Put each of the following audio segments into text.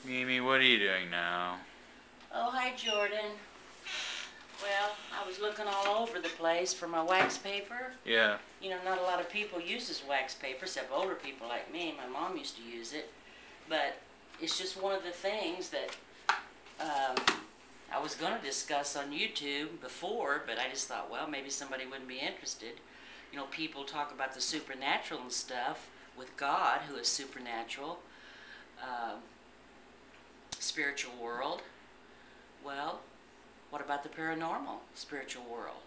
Mimi, what are you doing now? Oh, hi, Jordan. Well, I was looking all over the place for my wax paper. Yeah. You know, not a lot of people uses wax paper, except older people like me. My mom used to use it. But it's just one of the things that I was going to discuss on YouTube before, but I just thought, well, maybe somebody wouldn't be interested. You know, people talk about the supernatural and stuff with God, who is supernatural, uh, spiritual world. Well, what about the paranormal spiritual world?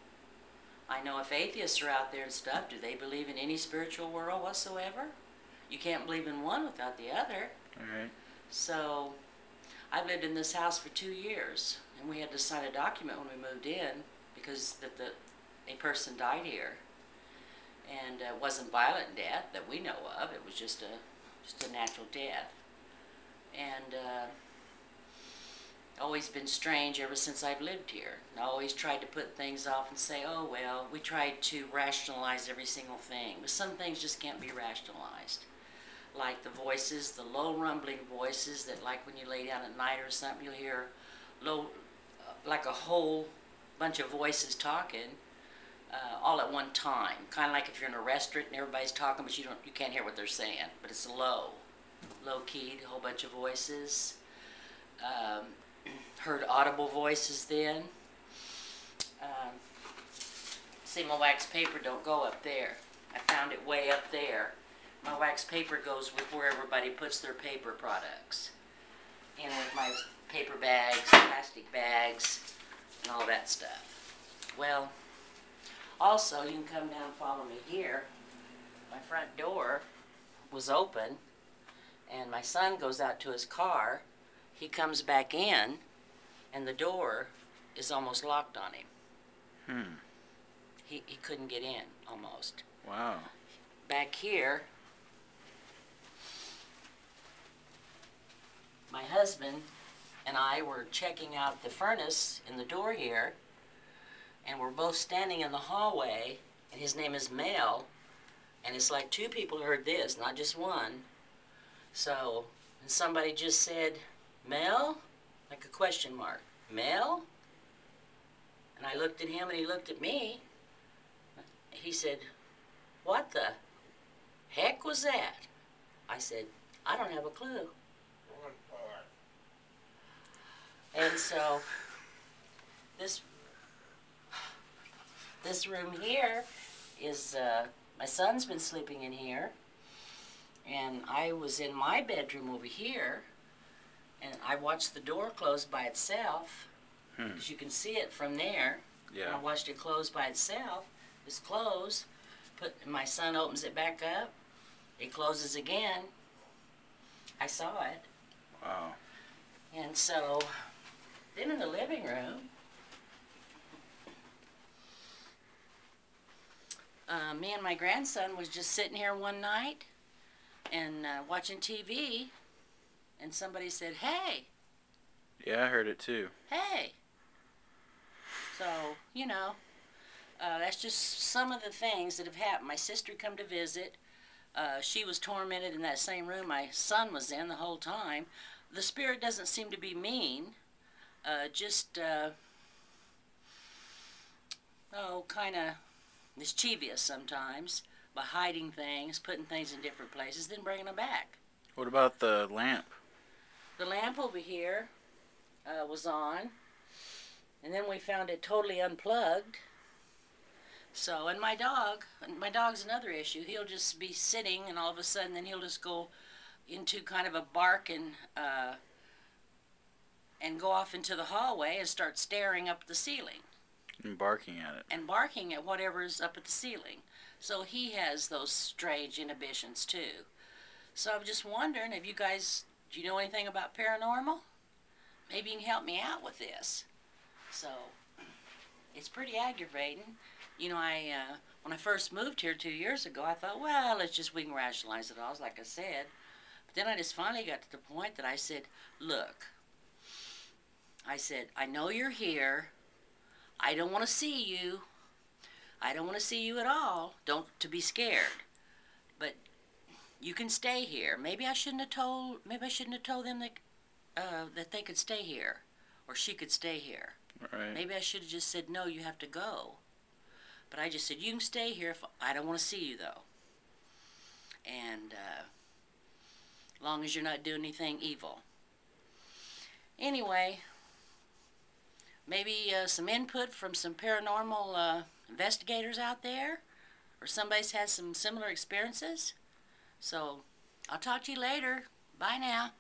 I know if atheists are out there and stuff, do they believe in any spiritual world whatsoever? You can't believe in one without the other. Alright. So, I've lived in this house for 2 years, and we had to sign a document when we moved in because a person died here, and it wasn't violent death that we know of. It was just a natural death, and always been strange ever since I've lived here. I always tried to put things off and say, oh well, we tried to rationalize every single thing, but some things just can't be rationalized. Like the voices, the low rumbling voices that, like when you lay down at night or something, you'll hear low, like a whole bunch of voices talking all at one time. Kind of like if you're in a restaurant and everybody's talking, but you can't hear what they're saying. But it's low keyed, a whole bunch of voices. Heard audible voices then. See, my wax paper don't go up there. I found it way up there. My wax paper goes with where everybody puts their paper products. And with my paper bags, plastic bags, and all that stuff. Well, also, you can come down and follow me here. My front door was open, and my son goes out to his car. He comes back in, and the door is almost locked on him. He couldn't get in, almost. Wow. Back here, my husband and I were checking out the furnace in the door here, and we're both standing in the hallway, and his name is Mel, and it's like 2 people heard this, not just one. So, and somebody just said, Mel? Like a question mark. Mel? And I looked at him and he looked at me. He said, what the heck was that? I said, I don't have a clue. And so, this room here is, my son's been sleeping in here, and I was in my bedroom over here, and I watched the door close by itself, because you can see it from there. Yeah. I watched it close by itself. It's closed. My son opens it back up. It closes again. I saw it. Wow. And so, then in the living room, me and my grandson was just sitting here one night and watching TV, and somebody said, hey. Yeah, I heard it too. Hey. So, you know, that's just some of the things that have happened. My sister come to visit. She was tormented in that same room my son was in the whole time. The spirit doesn't seem to be mean. Just, kind of mischievous sometimes by hiding things, putting things in different places, then bringing them back. What about the lamp? The lamp over here was on, and then we found it totally unplugged. So, and my dog's another issue. He'll just be sitting, and all of a sudden, then he'll just go into kind of a bark and go off into the hallway and start staring up at the ceiling. And barking at it. And barking at whatever's up at the ceiling. So he has those strange inhibitions too. So I'm just wondering if you guys, do you know anything about paranormal? Maybe you can help me out with this. So, it's pretty aggravating. You know, when I first moved here 2 years ago, I thought, well, we can rationalize it all, like I said. But then I just finally got to the point that I said, look, I said, I know you're here. I don't want to see you. I don't want to see you at all. To be scared. But you can stay here. Maybe I shouldn't have told them that that they could stay here, or she could stay here. Right. Maybe I should have just said, no, you have to go. But I just said, you can stay here. If I don't want to see you, though. And as long as you're not doing anything evil. Anyway, maybe some input from some paranormal investigators out there, or somebody's had some similar experiences. So I'll talk to you later. Bye now.